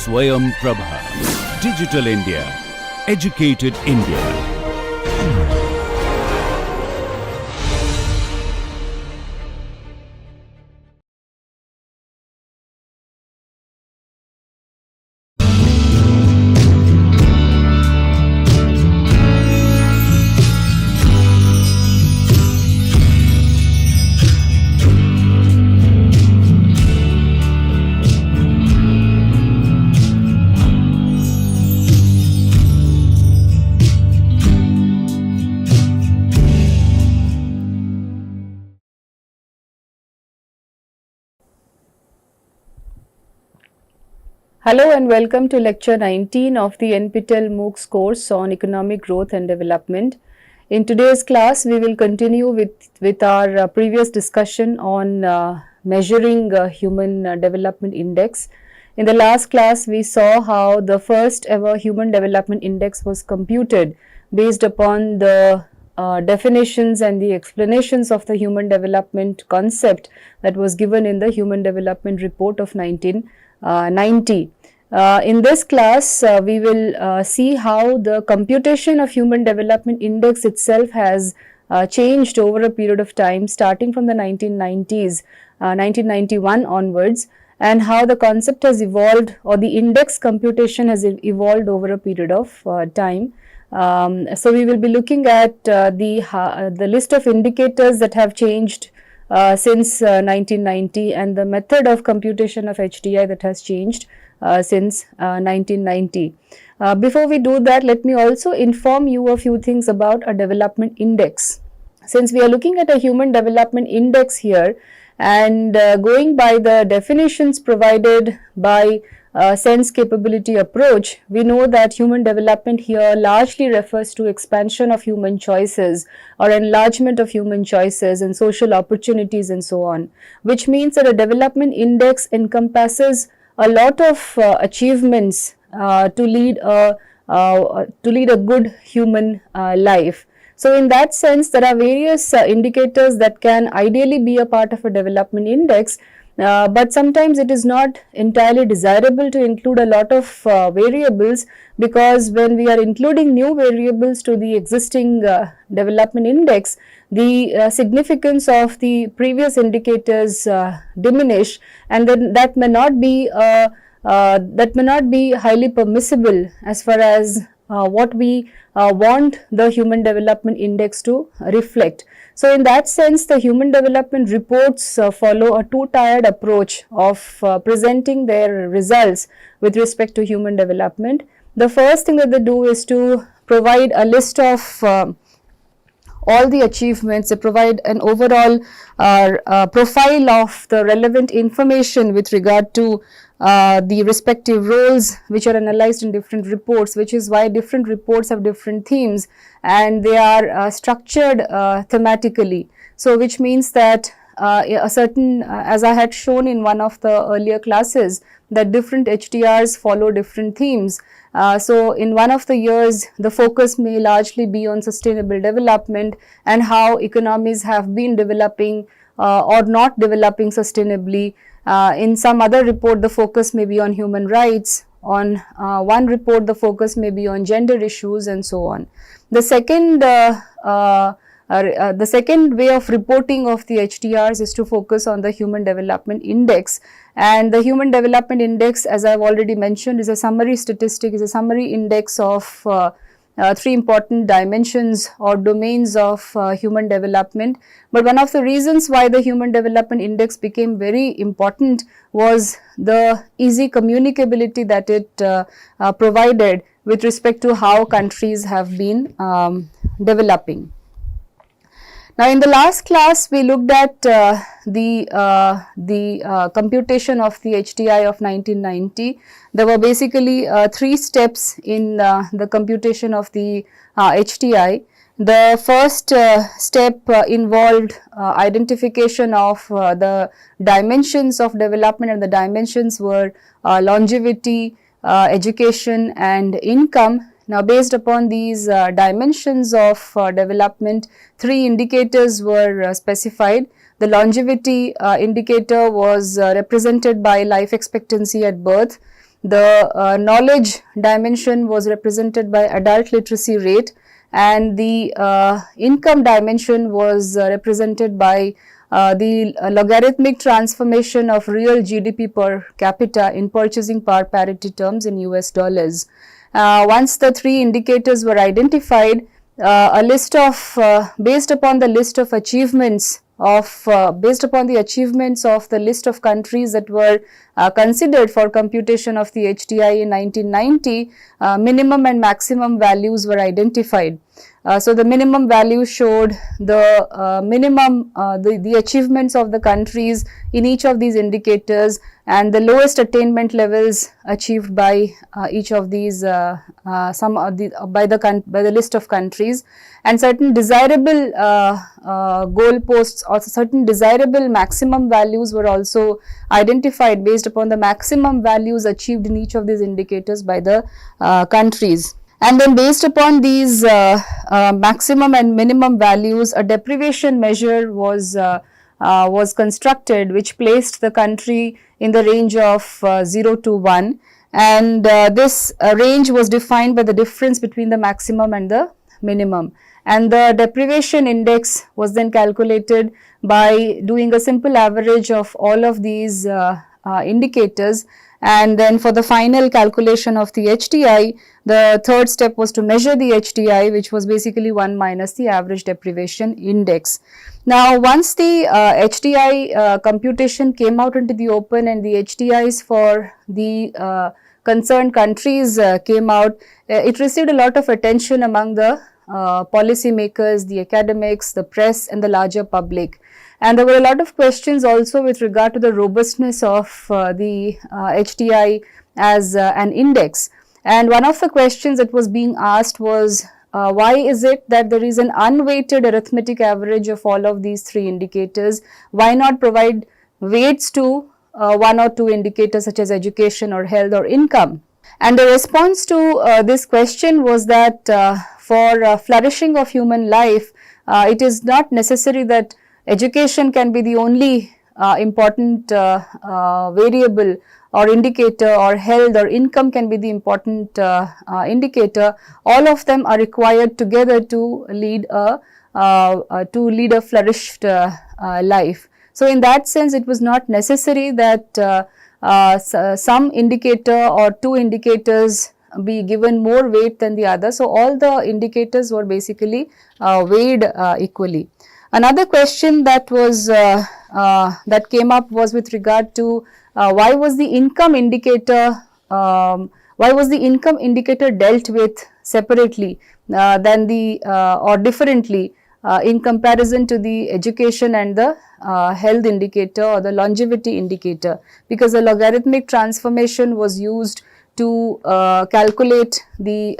Swayam Prabha. Digital India. Educated India. Hello and welcome to lecture 19 of the NPTEL MOOCs course on economic growth and development. In today's class, we will continue with our previous discussion on measuring human development index. In the last class, we saw how the first ever human development index was computed based upon the definitions and the explanations of the human development concept that was given in the Human Development Report of 1990. In this class, we will see how the computation of Human Development Index itself has changed over a period of time starting from the 1990s, 1991 onwards, and how the concept has evolved, or the index computation has evolved over a period of time. So we will be looking at the list of indicators that have changed since 1990 and the method of computation of HDI that has changed since 1990. Before we do that, let me also inform you a few things about a development index. Since we are looking at a human development index here and going by the definitions provided by sense capability approach, we know that human development here largely refers to expansion of human choices or enlargement of human choices and social opportunities and so on, which means that a development index encompasses a lot of achievements to lead a good human life. So in that sense, there are various indicators that can ideally be a part of a development index, but sometimes it is not entirely desirable to include a lot of variables, because when we are including new variables to the existing development index, the significance of the previous indicators diminish, and then that may not be highly permissible as far as what we want the human development index to reflect. So in that sense, the human development reports follow a two-tiered approach of presenting their results with respect to human development. The first thing that they do is to provide a list of all the achievements. They provide an overall profile of the relevant information with regard to the respective roles which are analyzed in different reports, which is why different reports have different themes and they are structured thematically. So which means that a certain, as I had shown in one of the earlier classes, that different HDRs follow different themes. So in one of the years, the focus may largely be on sustainable development and how economies have been developing or not developing sustainably. In some other report, the focus may be on human rights. On one report, the focus may be on gender issues and so on. The second way of reporting of the HDRs is to focus on the Human Development Index. And the Human Development Index, as I have already mentioned, is a summary statistic, is a summary index of three important dimensions or domains of human development. But one of the reasons why the Human Development Index became very important was the easy communicability that it provided with respect to how countries have been developing. Now, in the last class, we looked at the computation of the HDI of 1990. There were basically three steps in the computation of the HDI. The first step involved identification of the dimensions of development, and the dimensions were longevity, education and income. Now, based upon these dimensions of development, three indicators were specified. The longevity indicator was represented by life expectancy at birth. the knowledge dimension was represented by adult literacy rate, and the income dimension was represented by the logarithmic transformation of real GDP per capita in purchasing power parity terms in US dollars. Once the three indicators were identified, a list of based upon the list of achievements of based upon the achievements of the list of countries that were considered for computation of the HDI in 1990, minimum and maximum values were identified. So the minimum value showed the the achievements of the countries in each of these indicators, and the lowest attainment levels achieved by each of these by the list of countries, and certain desirable goalposts or certain desirable maximum values were also identified based upon the maximum values achieved in each of these indicators by the countries. And then based upon these maximum and minimum values, a deprivation measure was constructed, which placed the country in the range of 0 to 1, and this range was defined by the difference between the maximum and the minimum. And the deprivation index was then calculated by doing a simple average of all of these indicators, and then for the final calculation of the HDI, the third step was to measure the HDI, which was basically 1 minus the average deprivation index. Now, once the HDI computation came out into the open and the HDIs for the concerned countries came out, it received a lot of attention among the policy makers, the academics, the press and the larger public. And there were a lot of questions also with regard to the robustness of the HDI as an index. And one of the questions that was being asked was, why is it that there is an unweighted arithmetic average of all of these three indicators? Why not provide weights to one or two indicators such as education or health or income? And the response to this question was that for flourishing of human life, it is not necessary that education can be the only important variable or indicator, or health or income can be the important indicator. All of them are required together to lead a flourished life. So in that sense, it was not necessary that some indicator or two indicators be given more weight than the other. So all the indicators were basically weighed equally. Another question that was that came up was with regard to why was the income indicator dealt with separately than the or differently in comparison to the education and the health indicator or the longevity indicator, because the logarithmic transformation was used to calculate the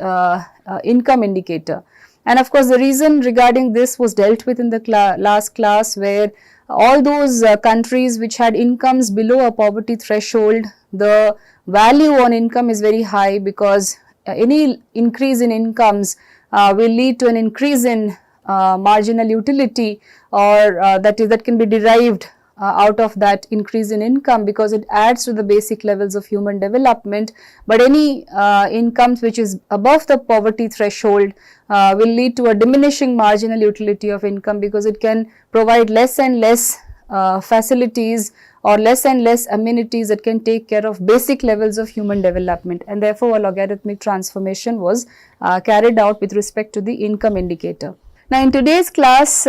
income indicator. And of course, the reason regarding this was dealt with in the last class, where all those countries which had incomes below a poverty threshold, the value on income is very high, because any increase in incomes will lead to an increase in marginal utility, or that can be derived out of that increase in income, because it adds to the basic levels of human development. But any incomes which is above the poverty threshold will lead to a diminishing marginal utility of income, because it can provide less and less facilities or less and less amenities that can take care of basic levels of human development, and therefore a logarithmic transformation was carried out with respect to the income indicator. Now, in today's class,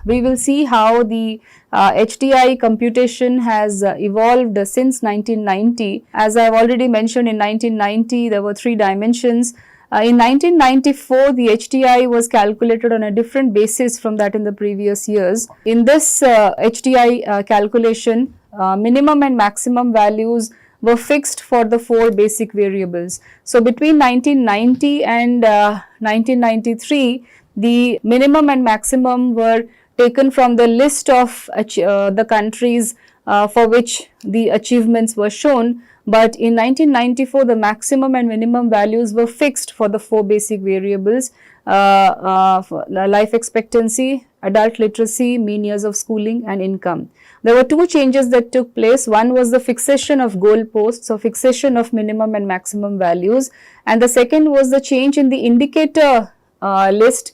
we will see how the HDI computation has evolved since 1990. As I have already mentioned, in 1990 there were three dimensions. In 1994, the HDI was calculated on a different basis from that in the previous years. In this HDI calculation, minimum and maximum values were fixed for the four basic variables. So, between 1990 and 1993, the minimum and maximum were taken from the list of the countries for which the achievements were shown. But in 1994, the maximum and minimum values were fixed for the four basic variables: life expectancy, adult literacy, mean years of schooling and income. There were two changes that took place. One was the fixation of goalposts, or fixation of minimum and maximum values, and the second was the change in the indicator list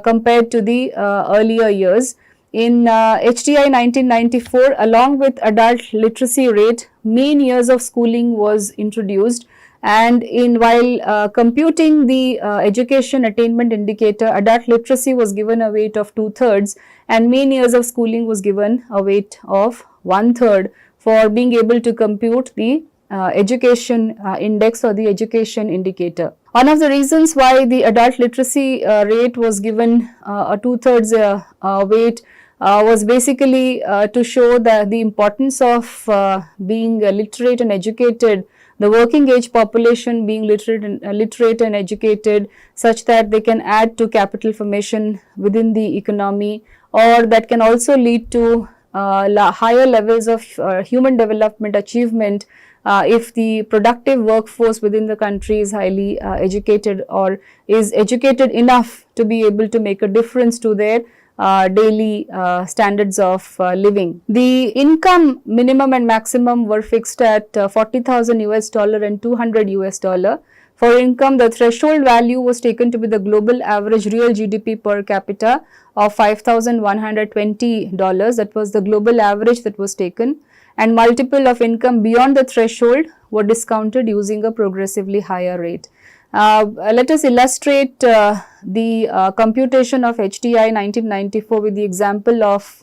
compared to the earlier years. In HTI 1994, along with adult literacy rate, mean years of schooling was introduced, and while computing the education attainment indicator, adult literacy was given a weight of 2/3 and mean years of schooling was given a weight of 1/3 for being able to compute the education index or the education indicator. One of the reasons why the adult literacy rate was given a 2/3 weight was basically to show the importance of being literate and educated, the working age population being literate and educated, such that they can add to capital formation within the economy, or that can also lead to higher levels of human development achievement if the productive workforce within the country is highly educated, or is educated enough to be able to make a difference to their daily standards of living. The income minimum and maximum were fixed at $40,000 US and $200 US. For income, the threshold value was taken to be the global average real GDP per capita of $5,120. That was the global average that was taken, and multiple of income beyond the threshold were discounted using a progressively higher rate. Let us illustrate the computation of HTI 1994 with the example of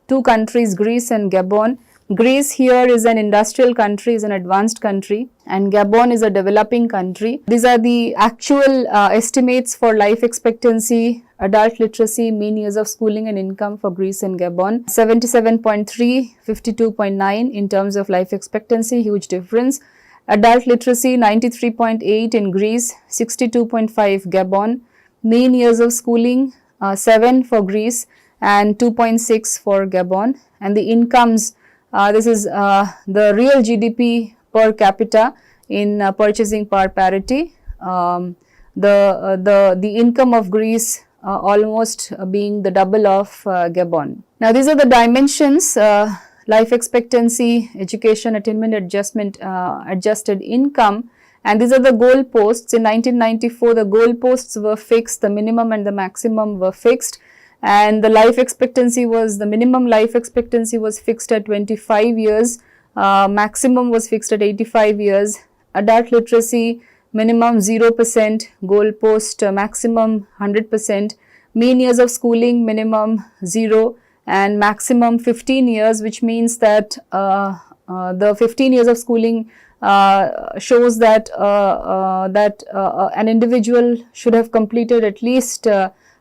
two countries, Greece and Gabon. Greece here is an industrial country, is an advanced country, and Gabon is a developing country. These are the actual estimates for life expectancy, adult literacy, mean years of schooling and income for Greece and Gabon. 77.3, 52.9 in terms of life expectancy, huge difference. Adult literacy 93.8 in Greece, 62.5 Gabon. Mean years of schooling 7 for Greece and 2.6 for Gabon. And the incomes, this is the real GDP per capita in purchasing power parity. The income of Greece almost being the double of Gabon. Now these are the dimensions. Life expectancy, education attainment adjustment, adjusted income, and these are the goal posts. In 1994, the goal posts were fixed, the minimum and the maximum were fixed, and the life expectancy was, the minimum life expectancy was fixed at 25 years, maximum was fixed at 85 years. Adult literacy, minimum 0%, goal post maximum 100%, mean years of schooling minimum 0, and maximum 15 years, which means that the 15 years of schooling shows that an individual should have completed at least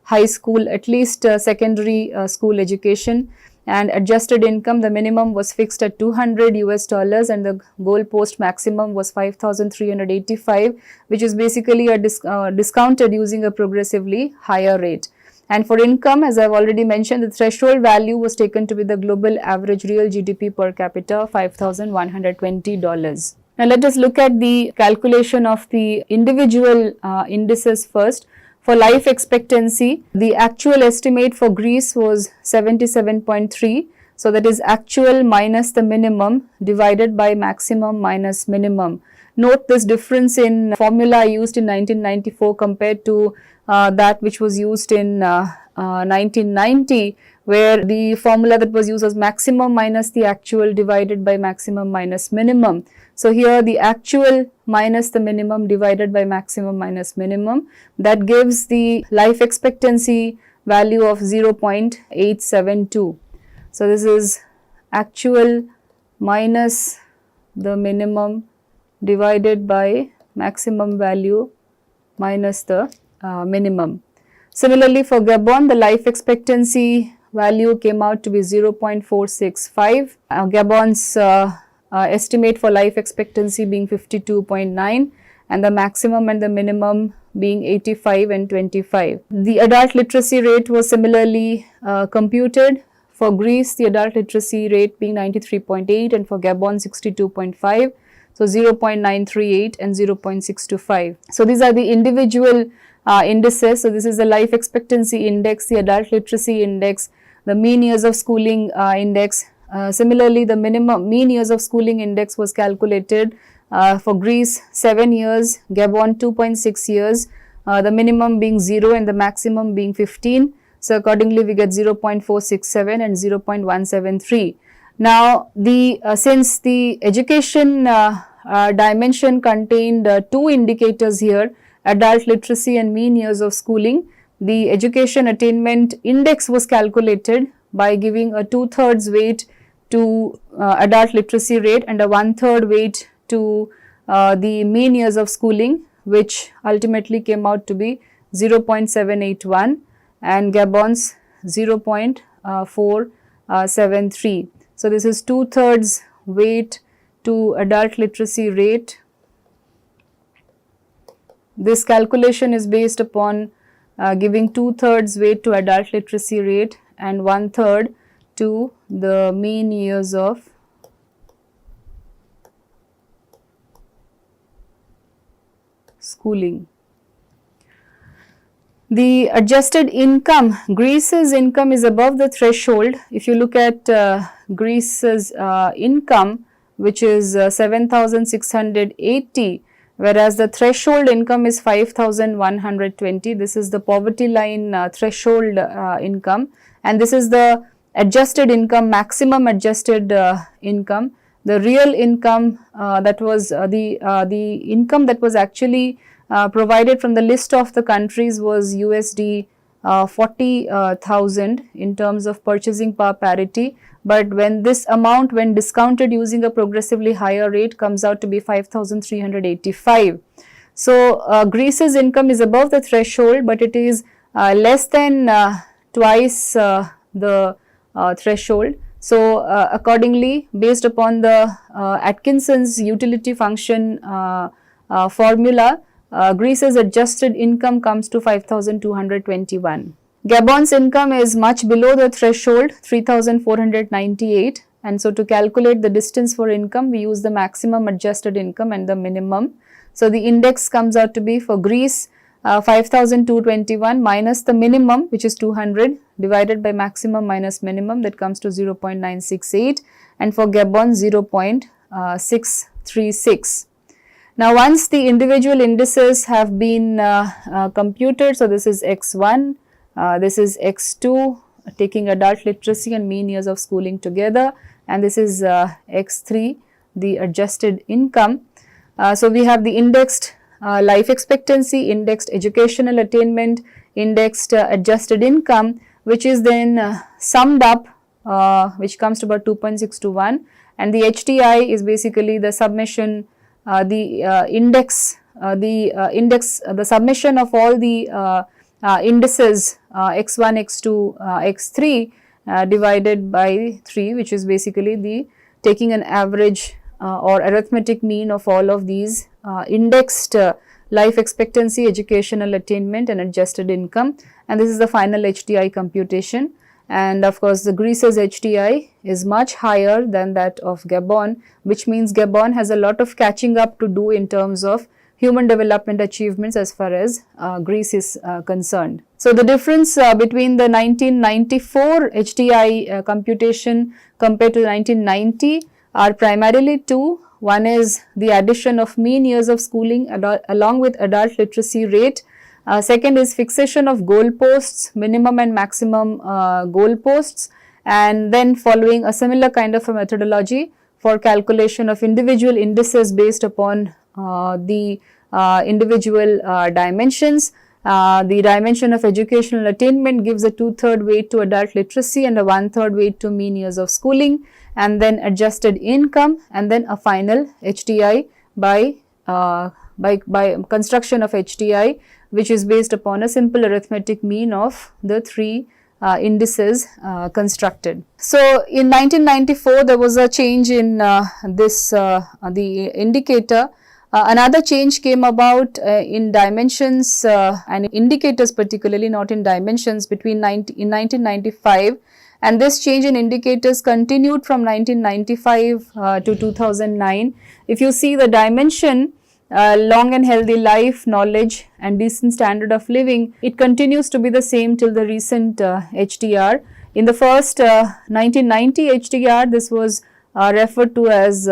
high school, at least secondary school education. And adjusted income, the minimum was fixed at $200 US and the goal post maximum was 5,385, which is basically a discounted using a progressively higher rate. And for income, as I have already mentioned, the threshold value was taken to be the global average real GDP per capita, $5,120. Now let us look at the calculation of the individual indices first. For life expectancy, the actual estimate for Greece was 77.3. So that is actual minus the minimum divided by maximum minus minimum. Note this difference in formula used in 1994 compared to that which was used in 1990, where the formula that was used was maximum minus the actual divided by maximum minus minimum. So here the actual minus the minimum divided by maximum minus minimum, that gives the life expectancy value of 0.872. So this is actual minus the minimum divided by maximum value minus the minimum. Similarly, for Gabon, the life expectancy value came out to be 0.465. Gabon's estimate for life expectancy being 52.9 and the maximum and the minimum being 85 and 25. The adult literacy rate was similarly computed. For Greece, the adult literacy rate being 93.8 and for Gabon 62.5. So 0.938 and 0.625. So these are the individual indices. So this is the life expectancy index, the adult literacy index, the mean years of schooling index. Similarly, the minimum mean years of schooling index was calculated for Greece 7 years, Gabon 2.6 years, the minimum being 0 and the maximum being 15. So accordingly, we get 0.467 and 0.173. Now, since the education dimension contained two indicators here, adult literacy and mean years of schooling, the education attainment index was calculated by giving a 2/3 weight to adult literacy rate and a 1/3 weight to the mean years of schooling, which ultimately came out to be 0.781 and Gabon's 0.473. So this is 2/3 weight to adult literacy rate. This calculation is based upon giving 2/3 weight to adult literacy rate and 1/3 to the mean years of schooling. The adjusted income, Greece's income is above the threshold. If you look at Greece's income, which is 7,680, whereas the threshold income is 5,120. This is the poverty line threshold income, and this is the adjusted income, maximum adjusted income. The real income that was the income that was actually provided from the list of the countries was USD 40,000 in terms of purchasing power parity, but when this amount, when discounted using a progressively higher rate, comes out to be 5,385. So Greece's income is above the threshold, but it is less than twice the threshold. So accordingly, based upon the Atkinson's utility function formula, Greece's adjusted income comes to 5,221. Gabon's income is much below the threshold, 3,498, and so to calculate the distance for income, we use the maximum adjusted income and the minimum. So the index comes out to be for Greece 5,221 minus the minimum, which is 200, divided by maximum minus minimum, that comes to 0.968, and for Gabon 0.636. Now, once the individual indices have been computed, so this is X1, this is X2, taking adult literacy and mean years of schooling together, and this is X3, the adjusted income. So we have the indexed life expectancy, indexed educational attainment, indexed adjusted income, which is then summed up, which comes to about 2.621, and the HTI is basically the summation, the summation of all the indices x1, x2, x3 divided by 3, which is basically the taking an average or arithmetic mean of all of these indexed life expectancy, educational attainment and adjusted income, and this is the final HTI computation. And of course, the Greece's HTI is much higher than that of Gabon, which means Gabon has a lot of catching up to do in terms of human development achievements as far as Greece is concerned. So the difference between the 1994 HTI computation compared to 1990 are primarily two. One is the addition of mean years of schooling along with adult literacy rate. Second is fixation of goalposts, minimum and maximum goalposts, and then following a similar kind of a methodology for calculation of individual indices based upon the individual dimensions. The dimension of educational attainment gives a 2/3 weight to adult literacy and a 1/3 weight to mean years of schooling, and then adjusted income, and then a final HTI by construction of HTI, which is based upon a simple arithmetic mean of the three indices constructed. So in 1994 there was a change in the indicator. Another change came about in dimensions and indicators, particularly not in dimensions, in 1995, and this change in indicators continued from 1995 to 2009. If you see the dimension, long and healthy life, knowledge and decent standard of living, it continues to be the same till the recent HDR. In the first 1990 HDR, this was referred to as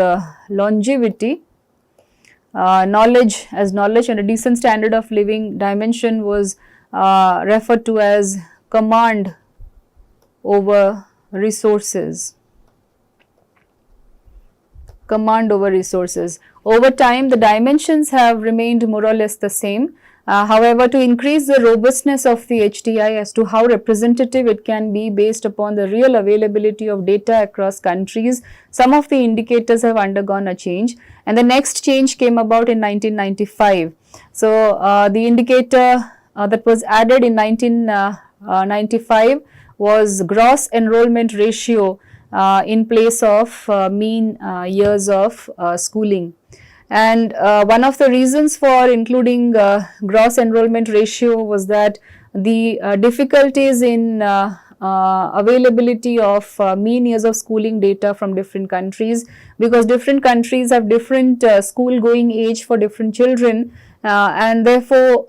longevity. Knowledge as knowledge, and a decent standard of living dimension was referred to as command over resources. Command over resources. Over time, the dimensions have remained more or less the same. However, to increase the robustness of the HDI as to how representative it can be based upon the real availability of data across countries, some of the indicators have undergone a change, and the next change came about in 1995. So, the indicator that was added in 1995 was gross enrollment ratio in place of mean years of schooling. And one of the reasons for including gross enrollment ratio was that the difficulties in availability of mean years of schooling data from different countries, because different countries have different school going age for different children, and therefore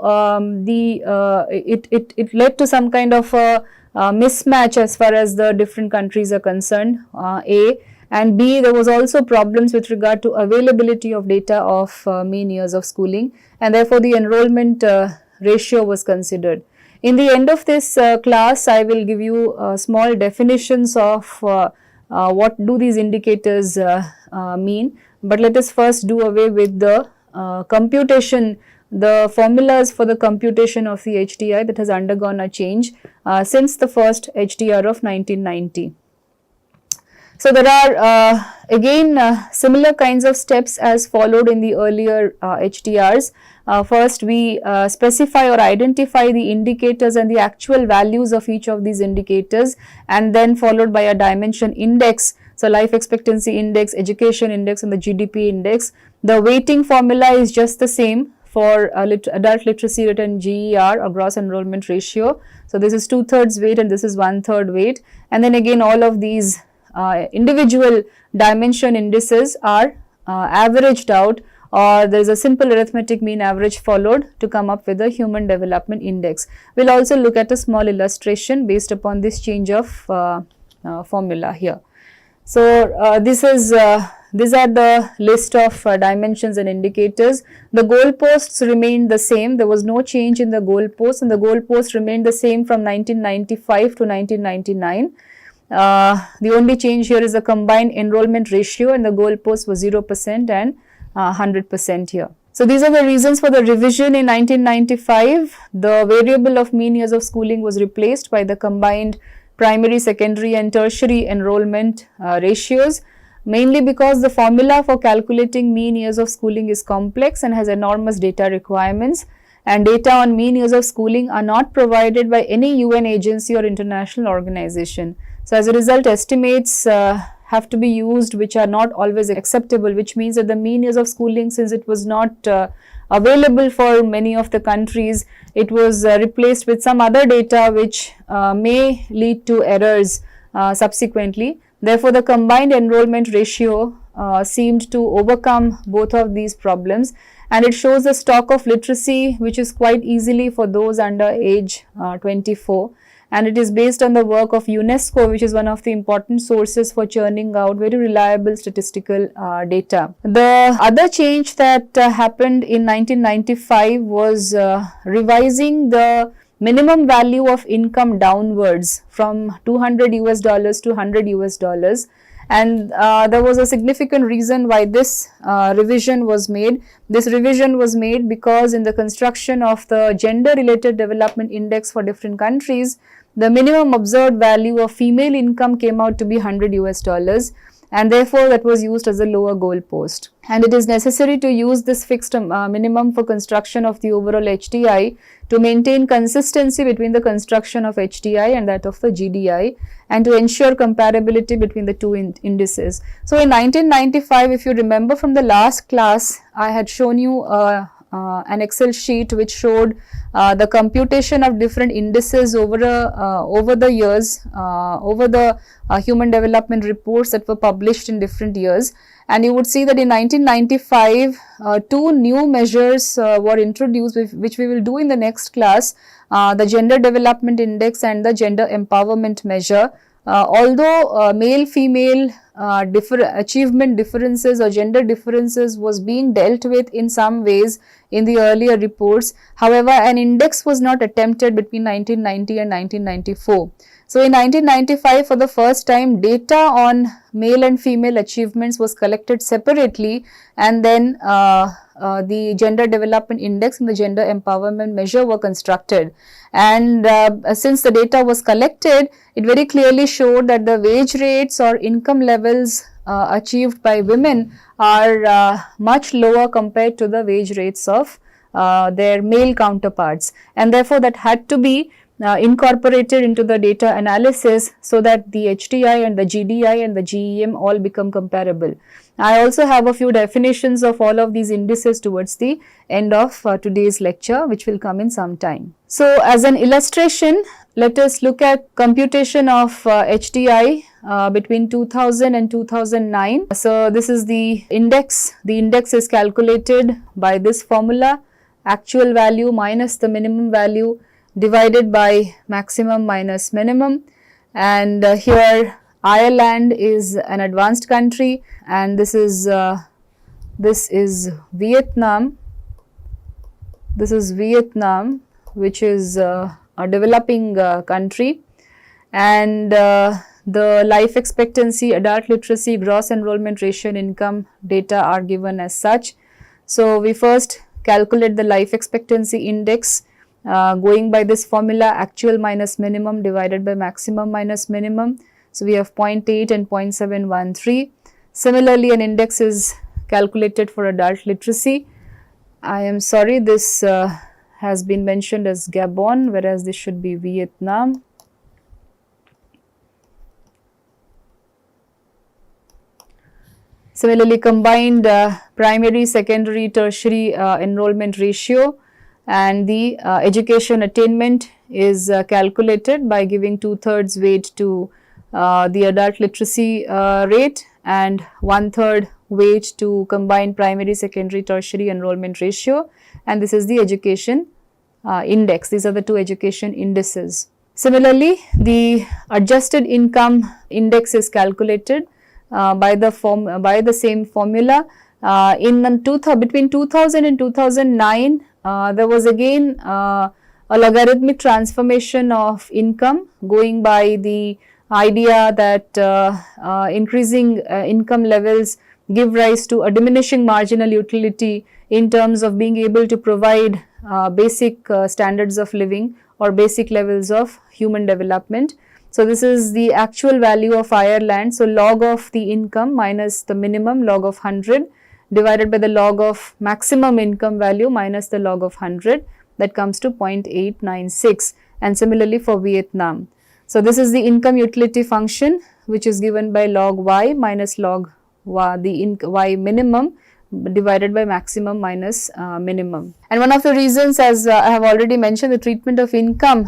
it led to some kind of a mismatch as far as the different countries are concerned, A. And B, there was also problems with regard to availability of data of mean years of schooling, and therefore the enrollment ratio was considered. In the end of this class, I will give you small definitions of what do these indicators mean, but let us first do away with the computation, the formulas for the computation of the HDI that has undergone a change since the first HDR of 1990. So, there are again similar kinds of steps as followed in the earlier HDRs. First, we specify or identify the indicators and the actual values of each of these indicators, and then followed by a dimension index. So, life expectancy index, education index and the GDP index. The weighting formula is just the same for adult literacy rate and GER, or gross enrollment ratio. So, this is 2/3 weight and this is 1/3 weight, and then again all of these individual dimension indices are averaged out, or there is a simple arithmetic mean average followed to come up with a human development index. We will also look at a small illustration based upon this change of formula here. So, these are the list of dimensions and indicators. The goalposts remained the same. There was no change in the goalposts, and the goalposts remained the same from 1995 to 1999. The only change here is the combined enrollment ratio, and the goalpost was 0% and 100% here. So, these are the reasons for the revision in 1995. The variable of mean years of schooling was replaced by the combined primary, secondary and tertiary enrollment ratios, mainly because the formula for calculating mean years of schooling is complex and has enormous data requirements, and data on mean years of schooling are not provided by any UN agency or international organization. So, as a result, estimates have to be used which are not always acceptable, which means that the mean years of schooling, since it was not available for many of the countries, it was replaced with some other data which may lead to errors subsequently. Therefore, the combined enrollment ratio seemed to overcome both of these problems, and it shows the stock of literacy which is quite easily for those under age 24. And it is based on the work of UNESCO, which is one of the important sources for churning out very reliable statistical data. The other change that happened in 1995 was revising the minimum value of income downwards from $200 US to $100 US. And there was a significant reason why this revision was made. This revision was made because in the construction of the gender related development index for different countries, the minimum observed value of female income came out to be $100 US, and therefore that was used as a lower goal post. And it is necessary to use this fixed minimum for construction of the overall HDI to maintain consistency between the construction of HDI and that of the GDI, and to ensure comparability between the two indices. So, in 1995, if you remember from the last class, I had shown you a an Excel sheet which showed the computation of different indices over the years, over the human development reports that were published in different years. And you would see that in 1995, two new measures were introduced, which we will do in the next class, the Gender Development Index and the Gender Empowerment Measure. Although male-female achievement differences or gender differences was being dealt with in some ways in the earlier reports, however, an index was not attempted between 1990 and 1994. So, in 1995, for the first time, data on male and female achievements was collected separately, and then the Gender Development Index and the Gender Empowerment Measure were constructed. And since the data was collected, it very clearly showed that the wage rates or income levels achieved by women are much lower compared to the wage rates of their male counterparts, and therefore that had to be incorporated into the data analysis so that the HDI and the GDI and the GEM all become comparable. I also have a few definitions of all of these indices towards the end of today's lecture, which will come in some time. So, as an illustration, let us look at computation of HDI between 2000 and 2009. So, this is the index. The index is calculated by this formula: actual value minus the minimum value divided by maximum minus minimum. And here Ireland is an advanced country, and this is Vietnam. This is Vietnam, which is a developing country, and the life expectancy, adult literacy, gross enrollment ratio and income data are given as such. So, we first calculate the life expectancy index going by this formula: actual minus minimum divided by maximum minus minimum. So, we have 0.8 and 0.713. Similarly, an index is calculated for adult literacy. I am sorry, this has been mentioned as Gabon, whereas this should be Vietnam. Similarly, combined primary, secondary, tertiary enrollment ratio, and the education attainment is calculated by giving 2/3 weight to the adult literacy rate and 1/3 weight to combined primary, secondary, tertiary enrollment ratio, and this is the education index. These are the two education indices. Similarly, the adjusted income index is calculated by the same formula. Between 2000 and 2009, there was again a logarithmic transformation of income, going by the idea that increasing income levels give rise to a diminishing marginal utility in terms of being able to provide basic standards of living or basic levels of human development. So, this is the actual value of Ireland. So, log of the income minus the minimum log of 100 divided by the log of maximum income value minus the log of 100, that comes to 0.896, and similarly for Vietnam. So, this is the income utility function, which is given by log y minus log y minimum divided by maximum minus minimum. And one of the reasons, as I have already mentioned, the treatment of income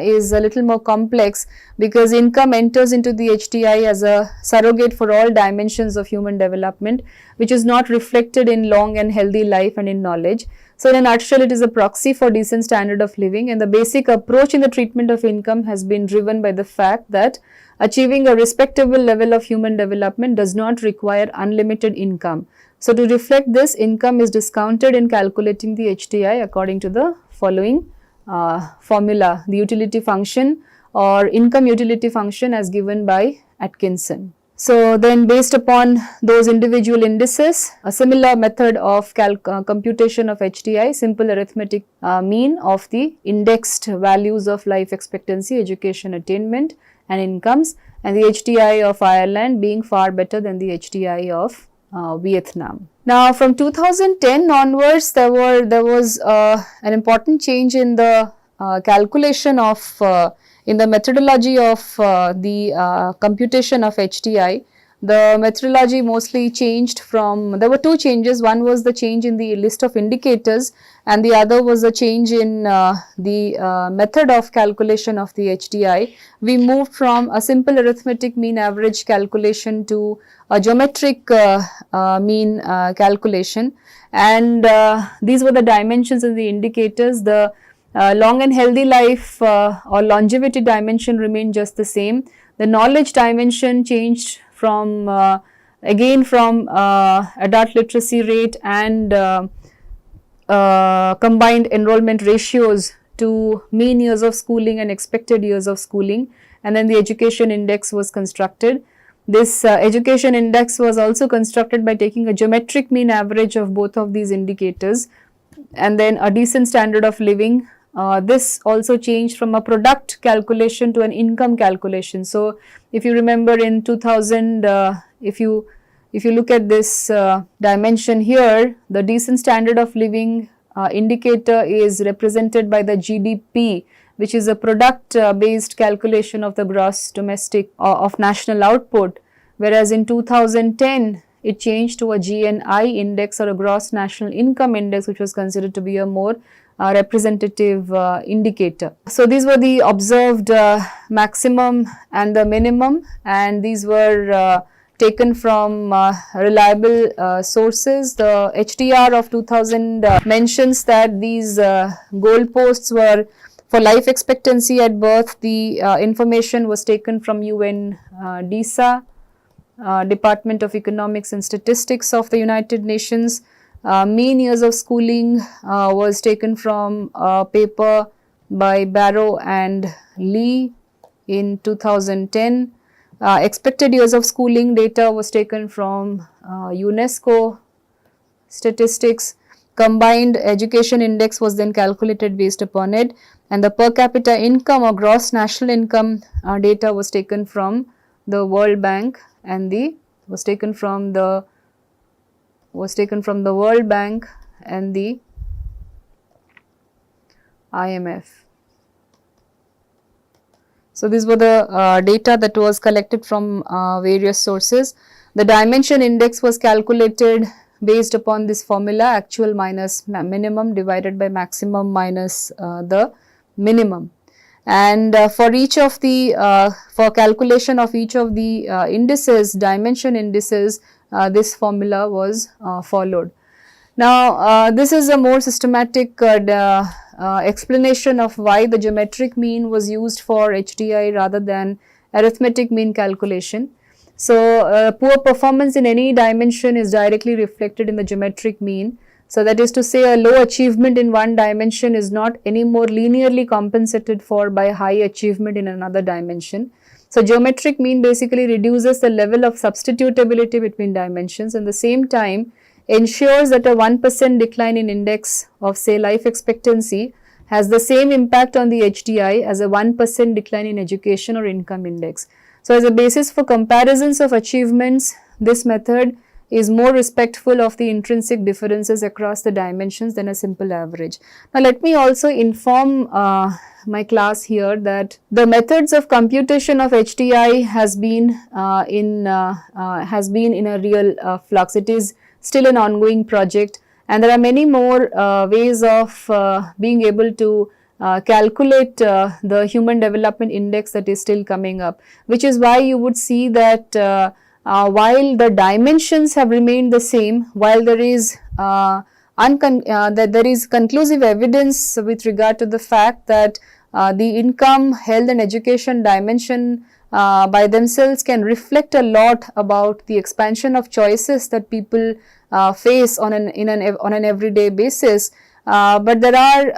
is a little more complex, because income enters into the HDI as a surrogate for all dimensions of human development, which is not reflected in long and healthy life and in knowledge. So, in a nutshell, it is a proxy for decent standard of living, and the basic approach in the treatment of income has been driven by the fact that achieving a respectable level of human development does not require unlimited income. So, to reflect this, income is discounted in calculating the HDI according to the following formula: the utility function or income utility function as given by Atkinson. So, then based upon those individual indices, a similar method of computation of HDI, simple arithmetic mean of the indexed values of life expectancy, education attainment and incomes, and the HDI of Ireland being far better than the HDI of Vietnam. Now, from 2010 onwards, there was an important change in the calculation of in the methodology of the computation of HDI. the methodology mostly changed from, there were two changes. One was the change in the list of indicators, and the other was a change in the method of calculation of the HDI. We moved from a simple arithmetic mean average calculation to a geometric mean calculation, and these were the dimensions in the indicators. The long and healthy life or longevity dimension remained just the same. The knowledge dimension changed from again from adult literacy rate and combined enrollment ratios to mean years of schooling and expected years of schooling, and then the education index was constructed. This education index was also constructed by taking a geometric mean average of both of these indicators, and then a decent standard of living. This also changed from a product calculation to an income calculation. So, if you remember in 2000, if you look at this dimension here, the decent standard of living indicator is represented by the GDP, which is a product based calculation of the gross domestic of national output, whereas in 2010 it changed to a GNI index, or a gross national income index, which was considered to be a more representative indicator. So, these were the observed maximum and the minimum, and these were taken from reliable sources. The HDR of 2000 mentions that these goalposts were for life expectancy at birth. The information was taken from UNDSA, Department of Economics and Statistics of the United Nations. Mean years of schooling was taken from a paper by Barrow and Lee in 2010. Expected years of schooling data was taken from UNESCO statistics. Combined education index was then calculated based upon it, and the per capita income or gross national income data was taken from the World Bank, and was taken from the World Bank and the IMF. So, these were the data that was collected from various sources. The dimension index was calculated based upon this formula: actual minus minimum divided by maximum minus the minimum. And for each of the for calculation of each of the indices, dimension indices, this formula was followed. Now, this is a more systematic explanation of why the geometric mean was used for HDI rather than arithmetic mean calculation. So, poor performance in any dimension is directly reflected in the geometric mean. So, that is to say, a low achievement in one dimension is not any more linearly compensated for by high achievement in another dimension. So, geometric mean basically reduces the level of substitutability between dimensions, and at the same time ensures that a 1% decline in index of, say, life expectancy has the same impact on the HDI as a 1% decline in education or income index. So, as a basis for comparisons of achievements, this method is more respectful of the intrinsic differences across the dimensions than a simple average. Now, let me also inform my class here that the methods of computation of HDI has been in a real flux. It is still an ongoing project, and there are many more ways of being able to calculate the human development index that is still coming up, which is why you would see that while the dimensions have remained the same, while there is conclusive evidence with regard to the fact that the income, health and education dimension by themselves can reflect a lot about the expansion of choices that people face on an everyday basis. But there are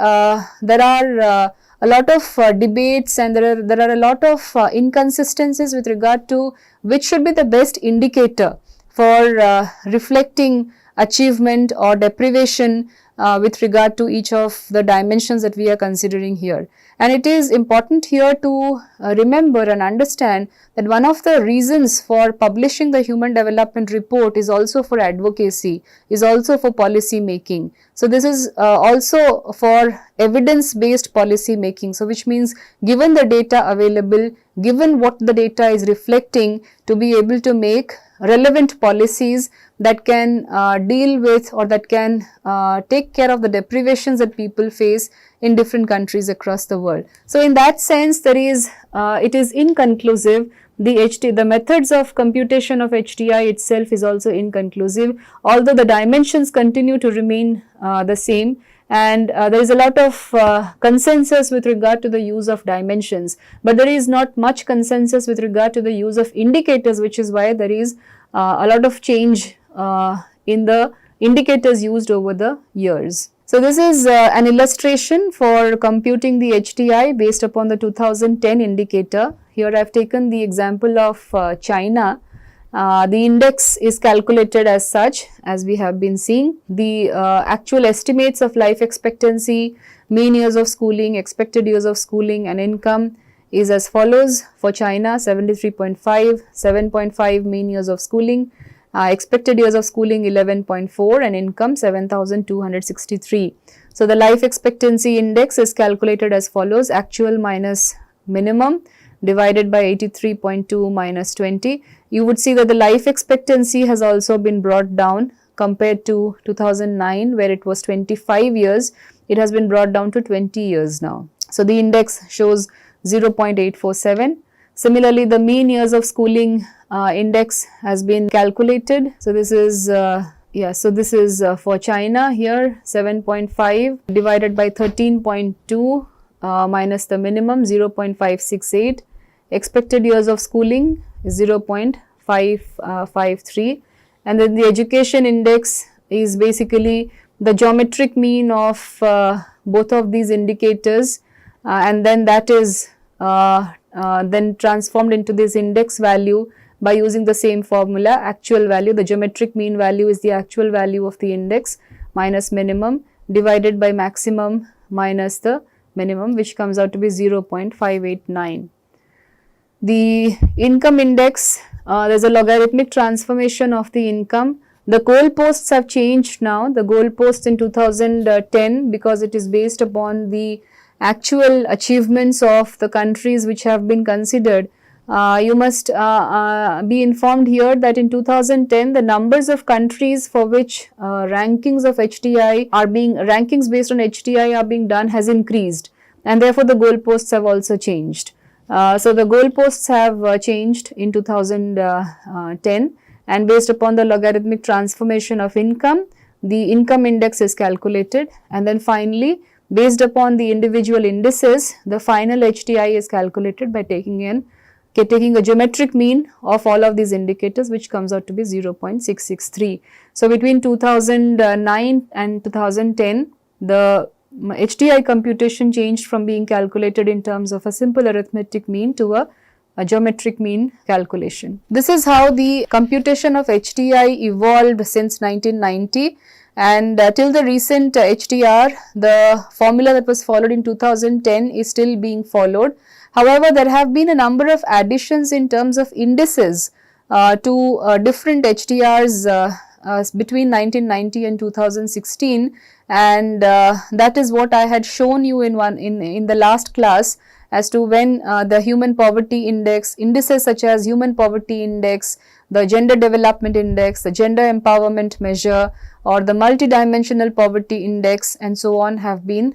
a lot of debates, and there are a lot of inconsistencies with regard to which should be the best indicator for reflecting achievement or deprivation with regard to each of the dimensions that we are considering here. And it is important here to remember and understand that one of the reasons for publishing the Human Development Report is also for advocacy, is also for policy making. So, this is also for evidence based policy making. So, which means given the data available, given what the data is reflecting, to be able to make relevant policies that can deal with or that can take care of the deprivations that people face in different countries across the world. So, in that sense, there is it is inconclusive. The methods of computation of HDI itself is also inconclusive, although the dimensions continue to remain the same, and there is a lot of consensus with regard to the use of dimensions, but there is not much consensus with regard to the use of indicators, which is why there is a lot of change in the indicators used over the years. So, this is an illustration for computing the HDI based upon the 2010 indicator. Here I have taken the example of China. The index is calculated as such, as we have been seeing. The actual estimates of life expectancy, mean years of schooling, expected years of schooling and income is as follows. For China, 73.5, 7.5 mean years of schooling, expected years of schooling 11.4 and income 7,263. So, the life expectancy index is calculated as follows: actual minus minimum divided by 83.2 minus 20. You would see that the life expectancy has also been brought down compared to 2009, where it was 25 years. It has been brought down to 20 years now. So, the index shows 0.847. Similarly, the mean years of schooling index has been calculated. So, this is this is for China here, 7.5 divided by 13.2 minus the minimum 0.568. Expected years of schooling is 0.553, and then the education index is basically the geometric mean of both of these indicators, and then that is then transformed into this index value by using the same formula. Actual value, the geometric mean value is the actual value of the index minus minimum divided by maximum minus the minimum, which comes out to be 0.589. The income index, there is a logarithmic transformation of the income. The goalposts have changed now. The goalposts in 2010, because it is based upon the actual achievements of the countries which have been considered. You must be informed here that in 2010, the numbers of countries for which rankings of HDI are being, rankings based on HDI are being done has increased, and therefore the goalposts have also changed. So, the goalposts have changed in 2010, and based upon the logarithmic transformation of income, the income index is calculated, and then finally based upon the individual indices, the final HDI is calculated by taking a geometric mean of all of these indicators, which comes out to be 0.663. So, between 2009 and 2010, the HDI computation changed from being calculated in terms of a simple arithmetic mean to a geometric mean calculation. This is how the computation of HDI evolved since 1990, and till the recent HDR, the formula that was followed in 2010 is still being followed. However, there have been a number of additions in terms of indices to different HDRs between 1990 and 2016, and that is what I had shown you in the last class as to when the human poverty index, indices such as human poverty index, the gender development index, the gender empowerment measure, or the multidimensional poverty index and so on have been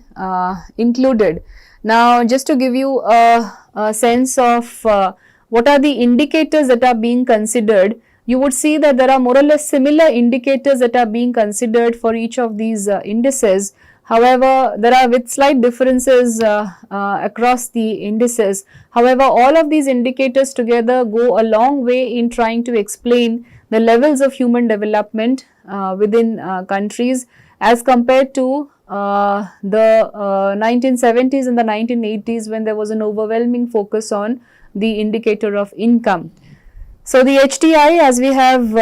included. Now, just to give you a sense of what are the indicators that are being considered, you would see that there are more or less similar indicators that are being considered for each of these indices. However, there are with slight differences across the indices. However, all of these indicators together go a long way in trying to explain the levels of human development within countries as compared to the 1970s and the 1980s, when there was an overwhelming focus on the indicator of income. So, the HDI, as we have,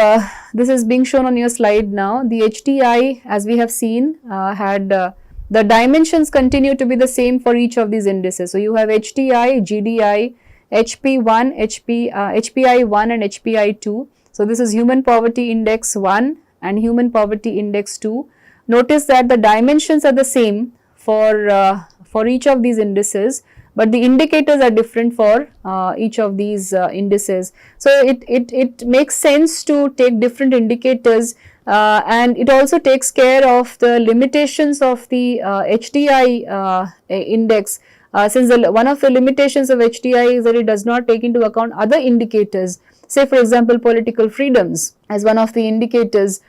this is being shown on your slide now, the HDI, as we have seen, had the dimensions continue to be the same for each of these indices. So, you have HDI, GDI, HP1, HPI1 and HPI2. So, this is Human Poverty Index 1 and Human Poverty Index 2. Notice that the dimensions are the same for each of these indices, but the indicators are different for each of these indices. So it makes sense to take different indicators, and it also takes care of the limitations of the HDI index, since one of the limitations of HDI is that it does not take into account other indicators, say for example political freedoms as one of the indicators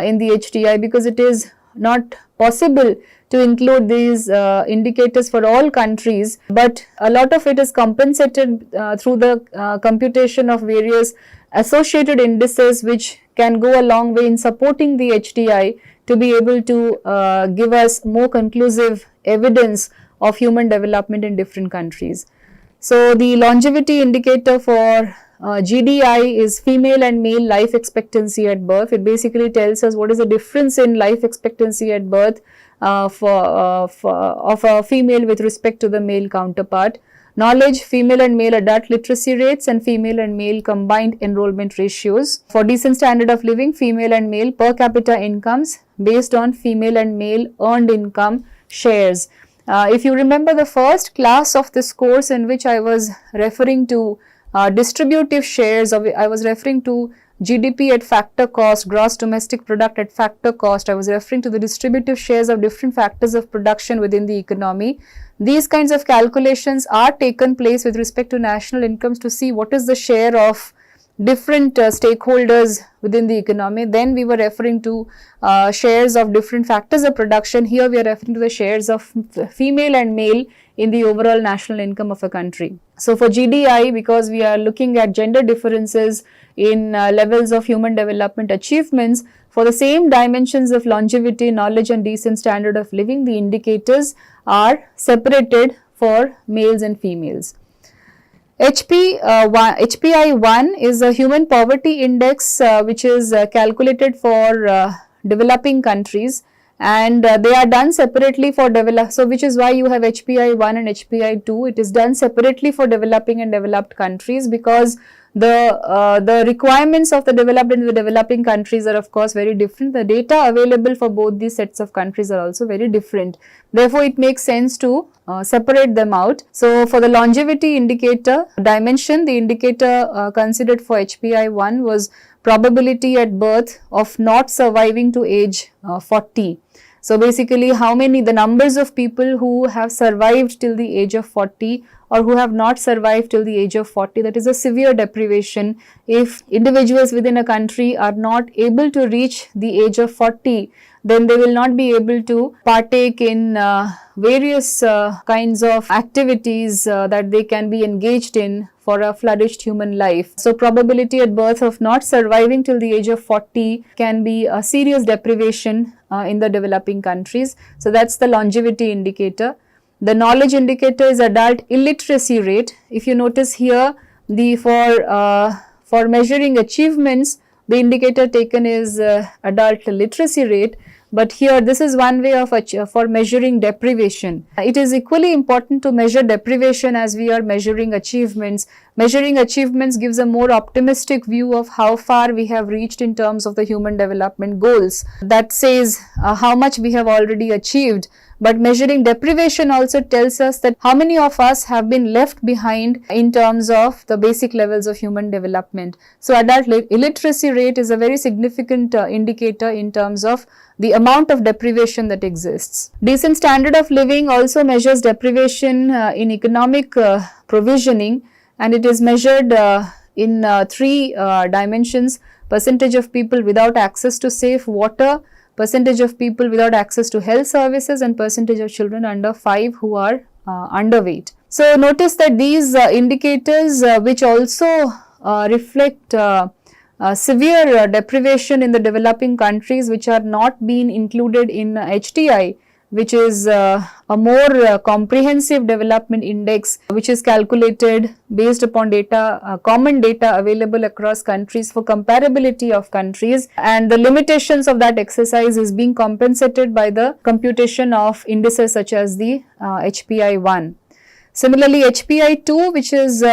in the HDI, because it is not possible to include these indicators for all countries, but a lot of it is compensated through the computation of various associated indices, which can go a long way in supporting the HDI to be able to give us more conclusive evidence of human development in different countries. So the longevity indicator for GDI is female and male life expectancy at birth. It basically tells us what is the difference in life expectancy at birth of a female with respect to the male counterpart. Knowledge, female and male adult literacy rates, and female and male combined enrollment ratios. For decent standard of living, female and male per capita incomes based on female and male earned income shares. If you remember the first class of this course in which I was referring to distributive shares, I was referring to GDP at factor cost, gross domestic product at factor cost. I was referring to the distributive shares of different factors of production within the economy. These kinds of calculations are taken place with respect to national incomes to see what is the share of different stakeholders within the economy. Then we were referring to shares of different factors of production. Here we are referring to the shares of female and male in the overall national income of a country. So for GDI, because we are looking at gender differences in levels of human development achievements, for the same dimensions of longevity, knowledge and decent standard of living, the indicators are separated for males and females. HPI1 is a human poverty index which is calculated for developing countries, and they are done separately for so which is why you have HPI1 and HPI2. It is done separately for developing and developed countries, because the requirements of the developed and the developing countries are of course very different. The data available for both these sets of countries are also very different. Therefore, it makes sense to separate them out. So, for the longevity indicator dimension, the indicator considered for HPI1 was probability at birth of not surviving to age 40. So, basically the numbers of people who have survived till the age of 40 or who have not survived till the age of 40, that is a severe deprivation. If individuals within a country are not able to reach the age of 40, then they will not be able to partake in various kinds of activities that they can be engaged in for a flourished human life. So, probability at birth of not surviving till the age of 40 can be a serious deprivation in the developing countries. So, that's the longevity indicator. The knowledge indicator is adult illiteracy rate. If you notice here, for measuring achievements, the indicator taken is adult literacy rate. But here this is one way of for measuring deprivation. It is equally important to measure deprivation as we are measuring achievements. Measuring achievements gives a more optimistic view of how far we have reached in terms of the human development goals. That says how much we have already achieved. But measuring deprivation also tells us that how many of us have been left behind in terms of the basic levels of human development. So, adult illiteracy rate is a very significant indicator in terms of the amount of deprivation that exists. Decent standard of living also measures deprivation in economic provisioning, and it is measured in three dimensions: percentage of people without access to safe water, percentage of people without access to health services, and percentage of children under 5 who are underweight. So, notice that these indicators which also reflect severe deprivation in the developing countries, which are not being included in HDI, which is a more comprehensive development index, which is calculated based upon data, common data available across countries for comparability of countries, and the limitations of that exercise is being compensated by the computation of indices such as the HPI1. Similarly, HPI2, which is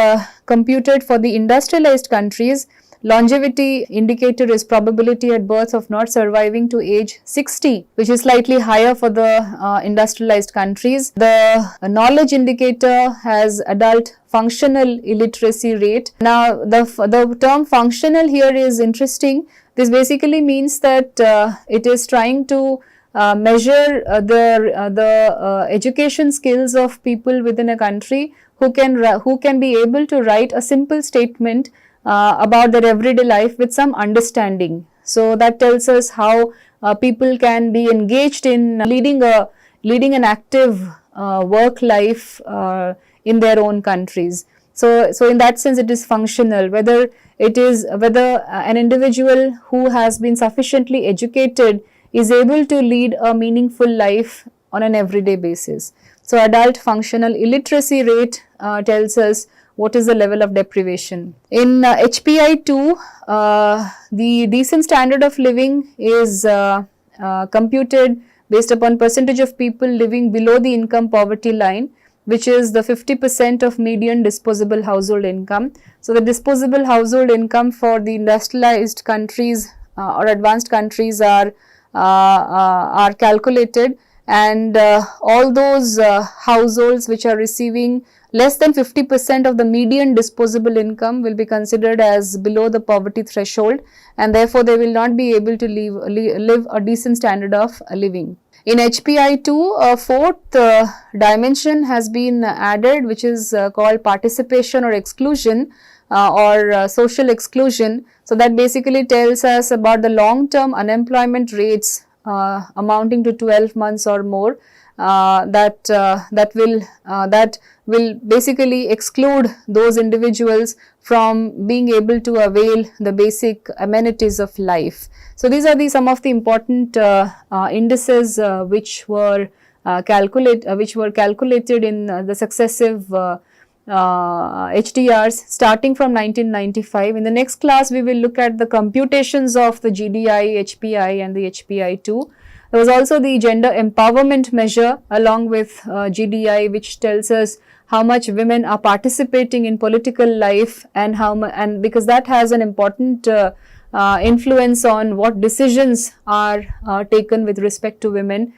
computed for the industrialized countries, longevity indicator is probability at birth of not surviving to age 60, which is slightly higher for the industrialized countries. The knowledge indicator has adult functional illiteracy rate. Now, the term functional here is interesting. This basically means that it is trying to measure the education skills of people within a country who can be able to write a simple statement about their everyday life with some understanding. So that tells us how people can be engaged in leading an active work life in their own countries. So in that sense, it is functional. Whether an individual who has been sufficiently educated is able to lead a meaningful life on an everyday basis. So adult functional illiteracy rate tells us what is the level of deprivation. In HPI2, the decent standard of living is computed based upon percentage of people living below the income poverty line, which is the 50% of median disposable household income. So the disposable household income for the industrialized countries or advanced countries are calculated, and all those households which are receiving less than 50% of the median disposable income will be considered as below the poverty threshold, and therefore they will not be able to live a decent standard of living. In HPI2, a fourth dimension has been added, which is called participation or exclusion or social exclusion. So that basically tells us about the long-term unemployment rates amounting to 12 months or more that will basically exclude those individuals from being able to avail the basic amenities of life. So these are some of the important indices which were calculated in the successive HDRs starting from 1995. In the next class, we will look at the computations of the GDI, HPI and the HPI2. There was also the gender empowerment measure along with GDI, which tells us how much women are participating in political life and because that has an important influence on what decisions are taken with respect to women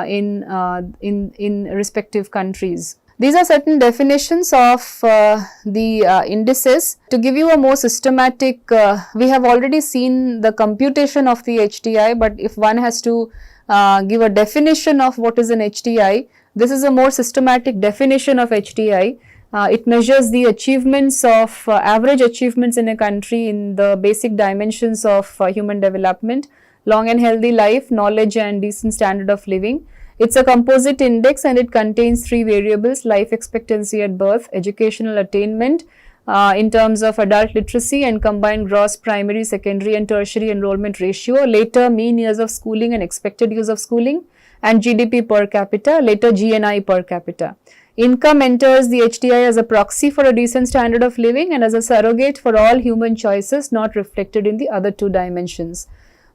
in respective countries. These are certain definitions of the indices. To give you a more systematic, we have already seen the computation of the HDI, but if one has to give a definition of what is an HDI, this is a more systematic definition of HDI. It measures the achievements of average achievements in a country in the basic dimensions of human development, long and healthy life, knowledge and decent standard of living. It's a composite index and it contains three variables: life expectancy at birth, educational attainment in terms of adult literacy and combined gross primary, secondary and tertiary enrollment ratio, later mean years of schooling and expected years of schooling, and GDP per capita, later GNI per capita. Income enters the HDI as a proxy for a decent standard of living and as a surrogate for all human choices not reflected in the other two dimensions.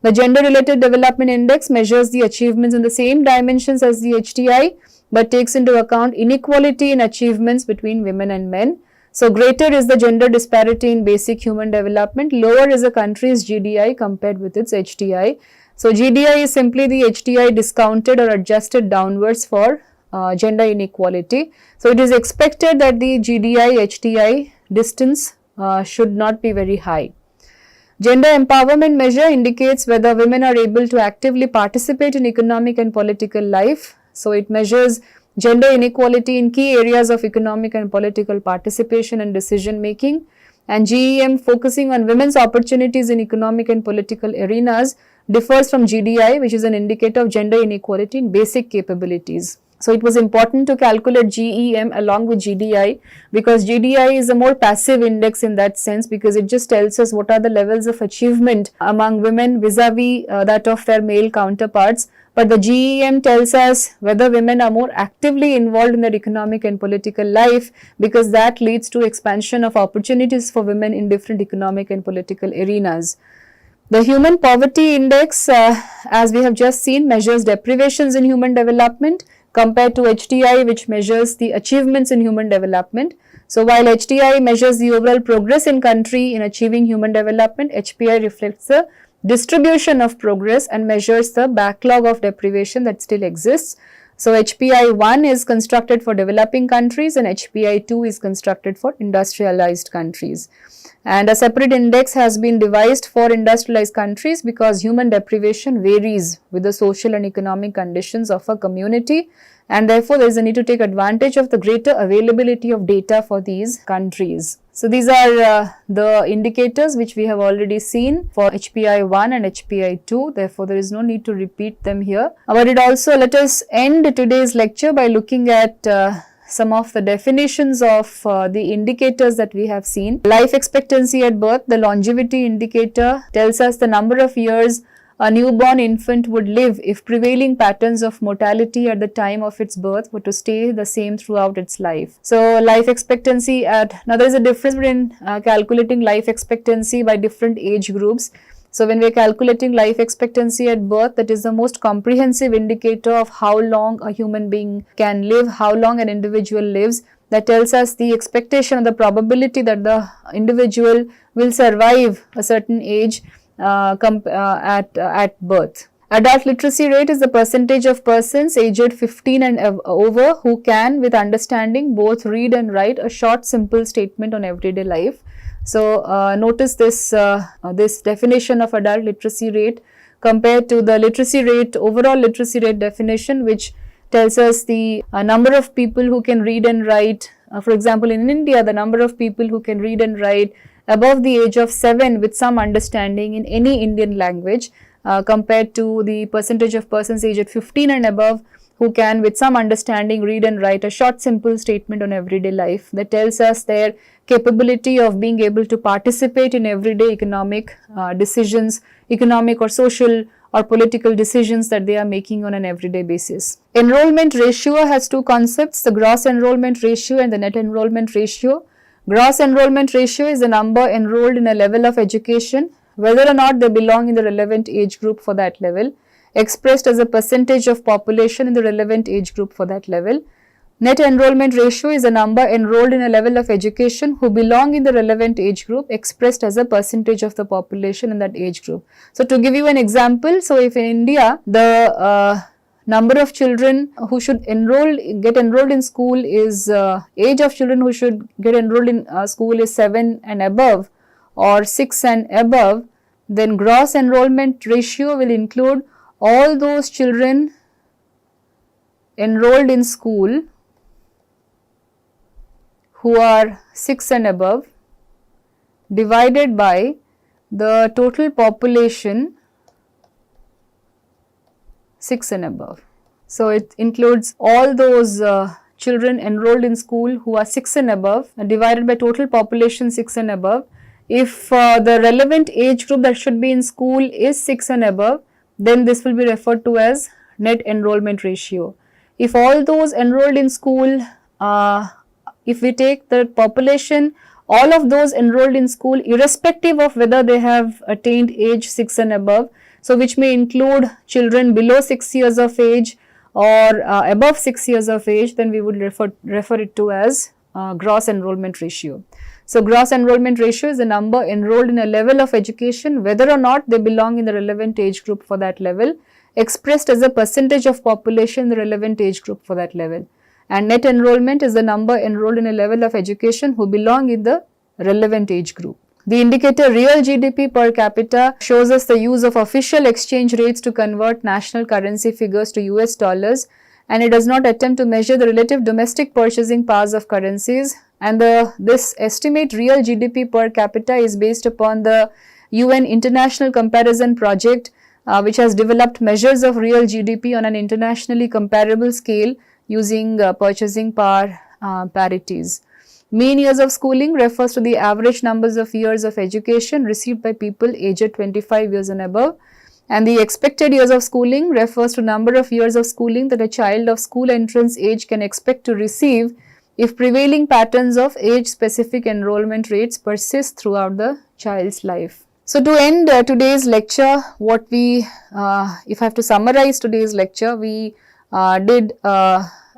The Gender-Related Development Index measures the achievements in the same dimensions as the HDI, but takes into account inequality in achievements between women and men. So, greater is the gender disparity in basic human development, lower is a country's GDI compared with its HDI. So, GDI is simply the HDI discounted or adjusted downwards for gender inequality. So, it is expected that the GDI-HDI distance should not be very high. Gender empowerment measure indicates whether women are able to actively participate in economic and political life. So, it measures gender inequality in key areas of economic and political participation and decision making. And GEM, focusing on women's opportunities in economic and political arenas, differs from GDI, which is an indicator of gender inequality in basic capabilities. So, it was important to calculate GEM along with GDI because GDI is a more passive index in that sense, because it just tells us what are the levels of achievement among women vis-a-vis that of their male counterparts. But the GEM tells us whether women are more actively involved in their economic and political life, because that leads to expansion of opportunities for women in different economic and political arenas. The Human Poverty Index, as we have just seen, measures deprivations in human development compared to HDI, which measures the achievements in human development. So while HDI measures the overall progress in country in achieving human development, HPI reflects the distribution of progress and measures the backlog of deprivation that still exists. So HPI 1 is constructed for developing countries and HPI 2 is constructed for industrialized countries. And a separate index has been devised for industrialized countries because human deprivation varies with the social and economic conditions of a community, and therefore there is a need to take advantage of the greater availability of data for these countries. So these are the indicators which we have already seen for HPI 1 and HPI 2, therefore there is no need to repeat them here. But it also, let us end today's lecture by looking at some of the definitions of the indicators that we have seen. Life expectancy at birth, the longevity indicator tells us the number of years a newborn infant would live if prevailing patterns of mortality at the time of its birth were to stay the same throughout its life. So life expectancy now there is a difference between calculating life expectancy by different age groups. So when we are calculating life expectancy at birth, that is the most comprehensive indicator of how long a human being can live, how long an individual lives. That tells us the expectation or the probability that the individual will survive a certain age at birth. Adult literacy rate is the percentage of persons aged 15 and over who can, with understanding, both read and write a short simple statement on everyday life. So notice this definition of adult literacy rate compared to the literacy rate, overall literacy rate definition, which tells us the number of people who can read and write. For example, in India, the number of people who can read and write above the age of 7 with some understanding in any Indian language compared to the percentage of persons aged 15 and above who can, with some understanding, read and write a short simple statement on everyday life. That tells us their capability of being able to participate in everyday economic decisions, economic or social or political decisions that they are making on an everyday basis. Enrollment ratio has two concepts, the gross enrollment ratio and the net enrollment ratio. Gross enrollment ratio is the number enrolled in a level of education, whether or not they belong in the relevant age group for that level, expressed as a percentage of population in the relevant age group for that level. Net enrollment ratio is a number enrolled in a level of education who belong in the relevant age group, expressed as a percentage of the population in that age group. So to give you an example, so if in India the number of children who should get enrolled in school is age of children who should get enrolled in school is 7 and above or 6 and above, then gross enrollment ratio will include all those children enrolled in school who are 6 and above divided by the total population 6 and above. So it includes all those children enrolled in school who are 6 and above divided by total population 6 and above. If the relevant age group that should be in school is 6 and above, then this will be referred to as net enrollment ratio. If all those enrolled in school, if we take the population, all of those enrolled in school irrespective of whether they have attained age 6 and above, so which may include children below 6 years of age or above 6 years of age, then we would refer it to as gross enrollment ratio. So gross enrollment ratio is the number enrolled in a level of education whether or not they belong in the relevant age group for that level, expressed as a percentage of population in the relevant age group for that level. And net enrollment is the number enrolled in a level of education who belong in the relevant age group. The indicator real GDP per capita shows us the use of official exchange rates to convert national currency figures to US dollars, and it does not attempt to measure the relative domestic purchasing powers of currencies. And this estimate real GDP per capita is based upon the UN International Comparison Project, which has developed measures of real GDP on an internationally comparable scale using purchasing power parities. Mean years of schooling refers to the average numbers of years of education received by people aged 25 years and above, and the expected years of schooling refers to number of years of schooling that a child of school entrance age can expect to receive if prevailing patterns of age specific enrollment rates persist throughout the child's life. So to end today's lecture, if I have to summarize today's lecture, we did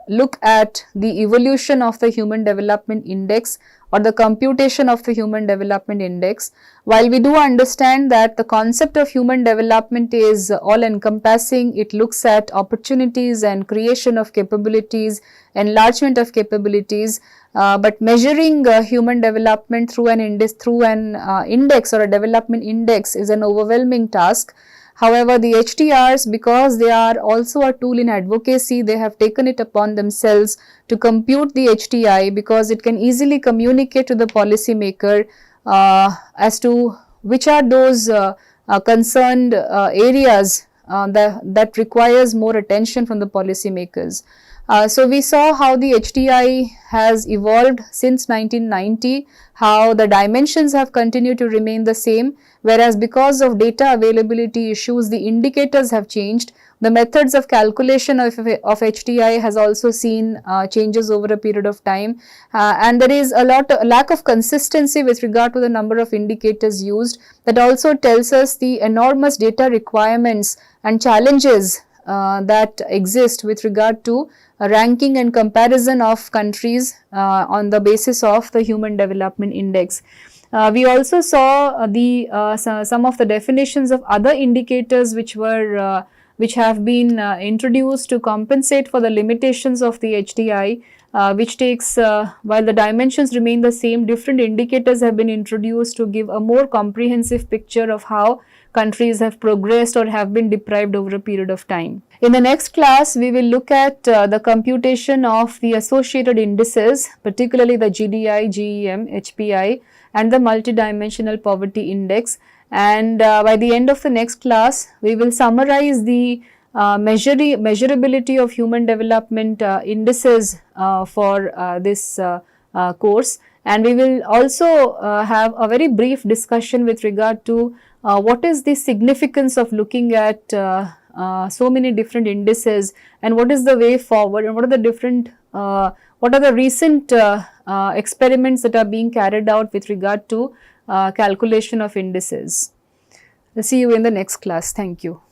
look at the evolution of the Human Development Index or the computation of the Human Development Index. While we do understand that the concept of human development is all encompassing, it looks at opportunities and creation of capabilities, enlargement of capabilities, but measuring human development through an index or a development index is an overwhelming task. However, the HDRs, because they are also a tool in advocacy, they have taken it upon themselves to compute the HDI because it can easily communicate to the policymaker as to which are those concerned areas that requires more attention from the policymakers. So we saw how the HDI has evolved since 1990, how the dimensions have continued to remain the same, whereas because of data availability issues, the indicators have changed. The methods of calculation of HDI has also seen changes over a period of time, and there is a lack of consistency with regard to the number of indicators used. That also tells us the enormous data requirements and challenges that exist with regard to ranking and comparison of countries on the basis of the Human Development Index. We also saw some of the definitions of other indicators which have been introduced to compensate for the limitations of the HDI, which takes, while the dimensions remain the same, different indicators have been introduced to give a more comprehensive picture of how countries have progressed or have been deprived over a period of time. In the next class, we will look at the computation of the associated indices, particularly the GDI, GEM, HPI, and the multidimensional poverty index. And by the end of the next class, we will summarize the measurability of human development indices for this course, and we will also have a very brief discussion with regard to what is the significance of looking at so many different indices, and what is the way forward, and what are the recent experiments that are being carried out with regard to calculation of indices. See you in the next class. Thank you.